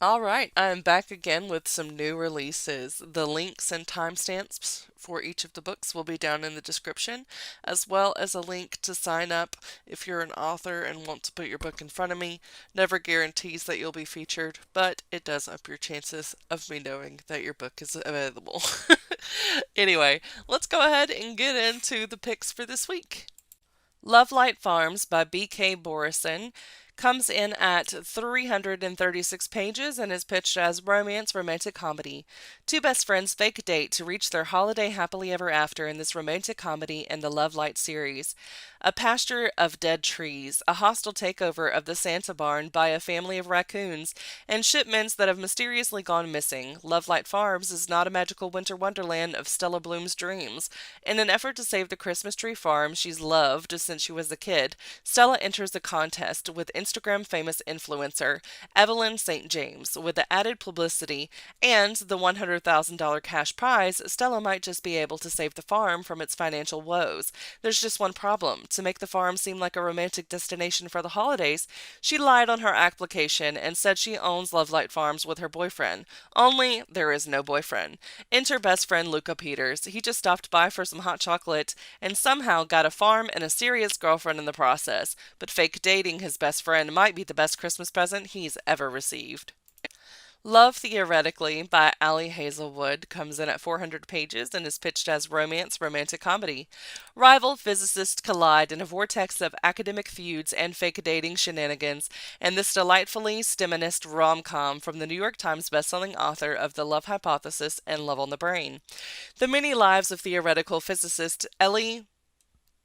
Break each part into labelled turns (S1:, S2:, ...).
S1: All right, I'm back again with some new releases. The links and timestamps for each of the books will be down in the description, as well as a link to sign up if you're an author and want to put your book in front of me. Never guarantees that you'll be featured, but it does up your chances of me knowing that your book is available. Anyway, let's go ahead and get into the picks for this week. Love Light Farms by B.K. Borison comes in at 336 pages and is pitched as romance romantic comedy. Two best friends fake a date to reach their holiday happily ever after in this romantic comedy in the Love Light series. A pasture of dead trees, a hostile takeover of the Santa barn by a family of raccoons, and shipments that have mysteriously gone missing. Love Light Farms is not a magical winter wonderland of Stella Bloom's dreams. In an effort to save the Christmas tree farm she's loved since she was a kid, Stella enters the contest with Instagram famous influencer Evelyn St. James. With the added publicity and the $100,000 cash prize, Stella might just be able to save the farm from its financial woes. There's just one problem. To make the farm seem like a romantic destination for the holidays, she lied on her application and said she owns Love Light Farms with her boyfriend. Only there is no boyfriend. Enter best friend Luca Peters. He just stopped by for some hot chocolate and somehow got a farm and a serious girlfriend in the process. But fake dating his best friend might be the best Christmas present he's ever received. Love Theoretically by Ali Hazelwood comes in at 400 pages and is pitched as romance romantic comedy. Rival physicists collide in a vortex of academic feuds and fake dating shenanigans in this delightfully STEMinist rom-com from the New York Times bestselling author of The Love Hypothesis and Love on the Brain. The many lives of theoretical physicist Ellie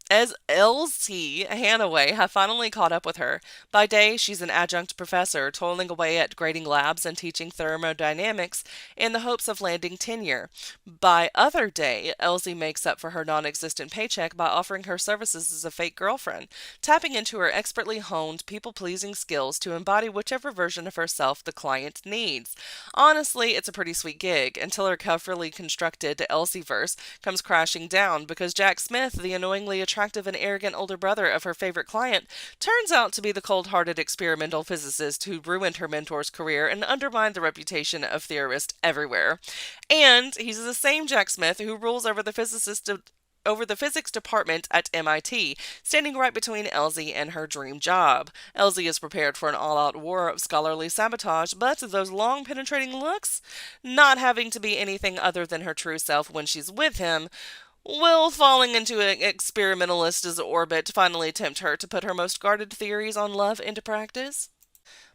S1: as Elsie Hanaway have finally caught up with her. By day, she's an adjunct professor, toiling away at grading labs and teaching thermodynamics in the hopes of landing tenure. By other day, Elsie makes up for her non-existent paycheck by offering her services as a fake girlfriend, tapping into her expertly honed people-pleasing skills to embody whichever version of herself the client needs. Honestly, it's a pretty sweet gig, until her carefully constructed Elsieverse comes crashing down because Jack Smith, the annoyingly attractive and arrogant older brother of her favorite client, turns out to be the cold-hearted experimental physicist who ruined her mentor's career and undermined the reputation of theorists everywhere. And he's the same Jack Smith who rules over the physics department at MIT, standing right between Elsie and her dream job. Elsie is prepared for an all-out war of scholarly sabotage, but those long penetrating looks, not having to be anything other than her true self when she's with him, will falling into an experimentalist's orbit finally tempt her to put her most guarded theories on love into practice?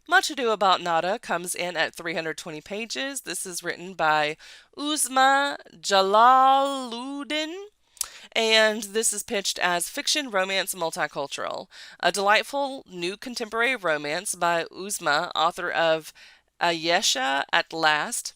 S1: Much Ado About Nada comes in at 320 pages. This is written by Uzma Jalaluddin, and this is pitched as fiction romance multicultural. A delightful new contemporary romance by Uzma, author of Ayesha at Last.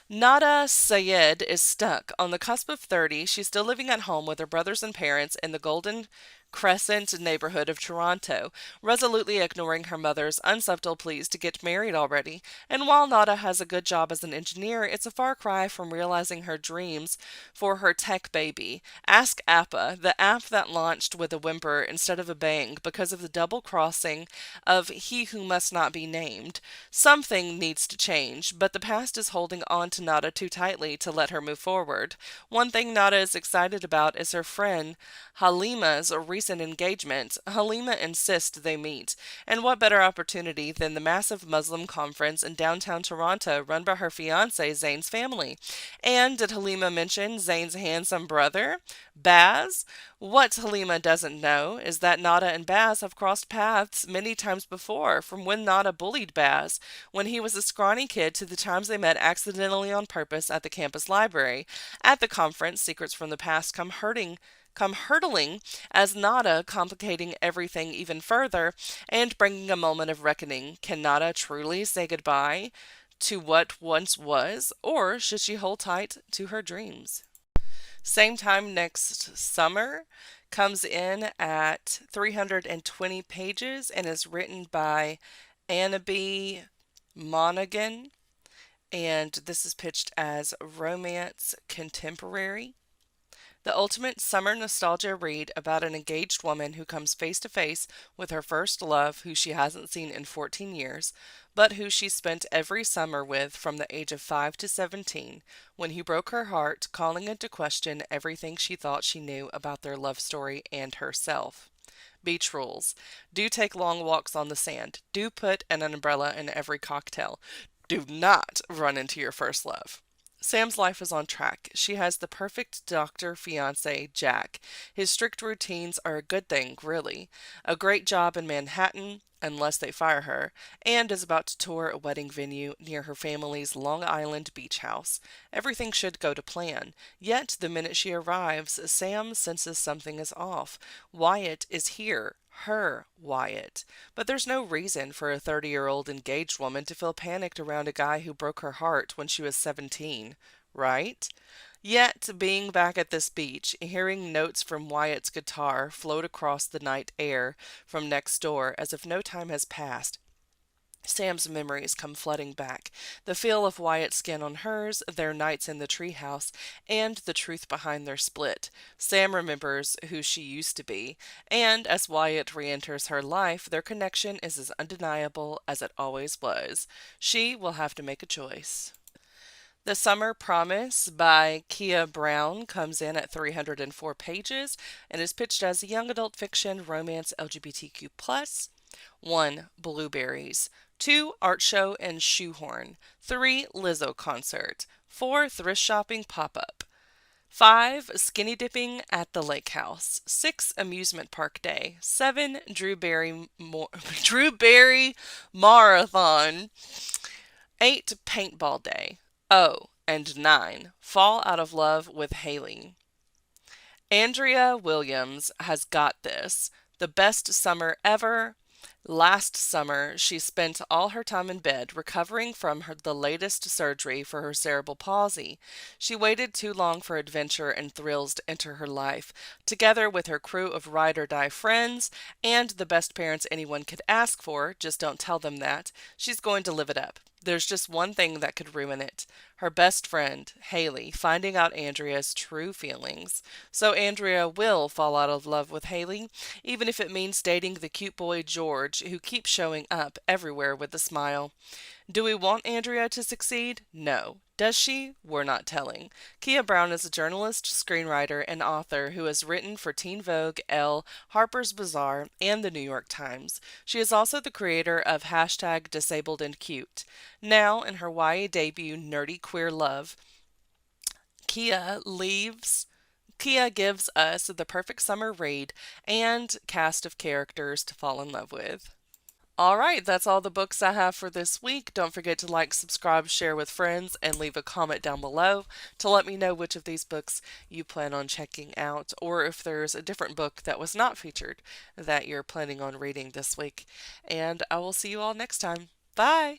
S1: Nada Sayed is stuck. On the cusp of 30, she's still living at home with her brothers and parents in the Golden Crescent neighborhood of Toronto, resolutely ignoring her mother's unsubtle pleas to get married already. And while Nada has a good job as an engineer, it's a far cry from realizing her dreams for her tech baby. Ask Appa, the app that launched with a whimper instead of a bang because of the double crossing of he who must not be named. Something needs to change, but the past is holding on to Nada too tightly to let her move forward. One thing Nada is excited about is her friend Halima's recent engagement. Halima insists they meet, and what better opportunity than the massive Muslim conference in downtown Toronto run by her fiance Zayn's family? And did Halima mention Zayn's handsome brother, Baz? What Halima doesn't know is that Nada and Baz have crossed paths many times before, from when Nada bullied Baz when he was a scrawny kid to the times they met accidentally on purpose at the campus library. At the conference, secrets from the past come hurtling as Nada complicating everything even further and bringing a moment of reckoning. Can Nada truly say goodbye to what once was, or should she hold tight to her dreams? Same Time Next Summer comes in at 320 pages and is written by Annabee Monaghan, and this is pitched as romance contemporary. The ultimate summer nostalgia read about an engaged woman who comes face to face with her first love, who she hasn't seen in 14 years, but who she spent every summer with from the age of 5 to 17, when he broke her heart, calling into question everything she thought she knew about their love story and herself. Beach rules. Do take long walks on the sand. Do put an umbrella in every cocktail. Do not run into your first love. Sam's life is on track. She has the perfect doctor fiance, Jack. His strict routines are a good thing, really. A great job in Manhattan, unless they fire her, and is about to tour a wedding venue near her family's Long Island beach house. Everything should go to plan. Yet, the minute she arrives, Sam senses something is off. Wyatt is here. Her Wyatt. But there's no reason for a 30-year-old engaged woman to feel panicked around a guy who broke her heart when she was 17, right? Yet, being back at this beach, hearing notes from Wyatt's guitar float across the night air from next door as if no time has passed, Sam's memories come flooding back. The feel of Wyatt's skin on hers, their nights in the treehouse, and the truth behind their split. Sam remembers who she used to be, and as Wyatt re-enters her life, their connection is as undeniable as it always was. She will have to make a choice. The Summer Promise by Kia Brown comes in at 304 pages and is pitched as a young adult fiction romance LGBTQ+. 1. Blueberries. 2. Art show and shoehorn. 3. Lizzo concert. 4. Thrift shopping pop-up. 5. Skinny dipping at the lake house. 6. Amusement park day. 7. Drew Barry marathon. 8. Paintball day. Oh, and 9. Fall out of love with Haley. Andrea Williams has got this. The best summer ever. Last summer, she spent all her time in bed recovering from the latest surgery for her cerebral palsy. She waited too long for adventure and thrills to enter her life. Together with her crew of ride or die friends and the best parents anyone could ask for, just don't tell them that, she's going to live it up. There's just one thing that could ruin it. Her best friend, Haley, finding out Andrea's true feelings. So Andrea will fall out of love with Haley, even if it means dating the cute boy George, who keeps showing up everywhere with a smile. Do we want Andrea to succeed? No. Does she? We're not telling. Kia Brown is a journalist, screenwriter, and author who has written for Teen Vogue, Elle, Harper's Bazaar, and the New York Times. She is also the creator of hashtag Disabled and Cute. Now, in her YA debut, Nerdy Queer Love, Kia leaves Kia gives us the perfect summer read and cast of characters to fall in love with. All right, that's all the books I have for this week. Don't forget to like, subscribe, share with friends, and leave a comment down below to let me know which of these books you plan on checking out, or if there's a different book that was not featured that you're planning on reading this week. And I will see you all next time. Bye!